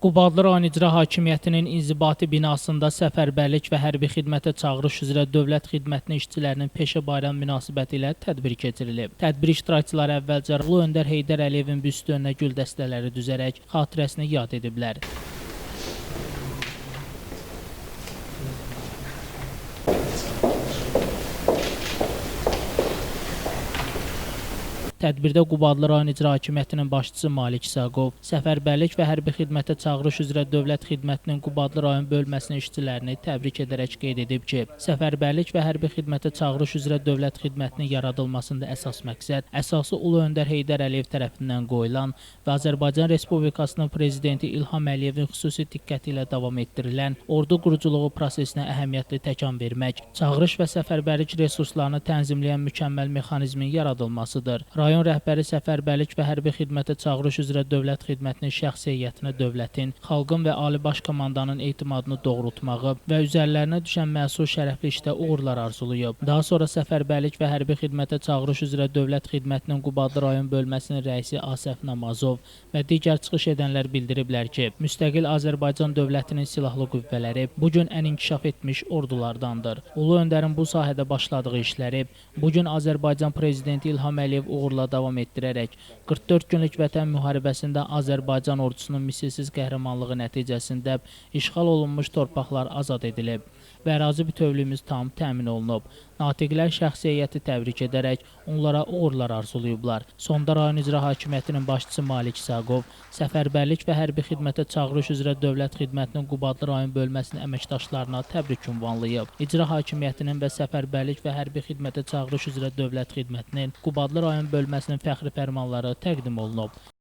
Qubadlı rayon İcra Hakimiyyətinin inzibati binasında səfərbərlik və hərbi xidmətə çağırış üzrə dövlət xidmətinin işçilərinin peşə bayramı münasibəti ilə tədbir keçirilib. Tədbir iştirakçıları əvvəlcə Ulu Öndər Heydər Əliyevin büstü önünə gül dəstələri düzərək xatirəsini yad ediblər. Tədbirdə Qubadlı rayon İcra Hakimiyyətinin başçısı Malik İsaqov, səfərbərlik və hərbi xidmətə çağırış üzrə dövlət xidmətinin Qubadlı rayon bölməsinin işçilərini təbrik edərək qeyd edib ki, səfərbərlik və hərbi xidmətə çağırış üzrə dövlət xidmətinin yaradılmasında əsas məqsəd, əsası Ulu Öndər Heydər Əliyev tərəfindən qoyulan və Azərbaycan Respublikasının Prezidenti İlham Əliyevin xüsusi diqqəti ilə davam etdirilən ordu quruculuğu prosesinə əhəmiyyətli təkan vermək, çağırış və səfərbərlik resurslarını tənzimləyən mükəmməl mexanizmin yaradılmasıdır. Rayon rəhbəri səfərbərlik və hərbi xidmətə çağırış üzrə dövlət xidmətinin şəxsi heyətinə dövlətin, xalqın və Ali Baş Komandanın etimadını doğrultmağı və üzərlərinə düşən məsul şərəfli işdə uğurlar arzulayıb. Daha sonra səfərbərlik və hərbi xidmətə çağırış üzrə dövlət xidmətinin Qubadlı rayon bölməsinin rəisi Asəf Namazov və digər çıxış edənlər bildiriblər ki, müstəqil Azərbaycan dövlətinin silahlı qüvvələri bugün ən inkişaf etmiş ordulardandır. Ulu Öndərin bu sahədə başladığı işləri bugün Azərbaycan Prezidenti İlham Əliyev uğurla davam etdirərək 44 günlük vətən müharibəsində Azərbaycan ordusunun misilsiz qəhrəmanlığı nəticəsində işğal olunmuş torpaqlar azad edilib və ərazi bütövlüyümüz tam təmin olunub. Natiqlər şəxsi heyəti təbrik edərək onlara uğurlar arzulayıblar. Sonda rayon İcra Hakimiyyətinin başçısı Malik İsaqov, səfərbərlik və hərbi xidmətə çağırış üzrə dövlət xidmətinin Qubadlı rayon bölməsinin əməkdaşlarına təbrik ünvanlayıb. İcra Hakimiyyətinin və səfərbərlik və hərbi xidmətə çağırış üzrə dövlət xidmətinin Qubadlı rayon bölməsinin fəxri fərmanları təqdim olunub.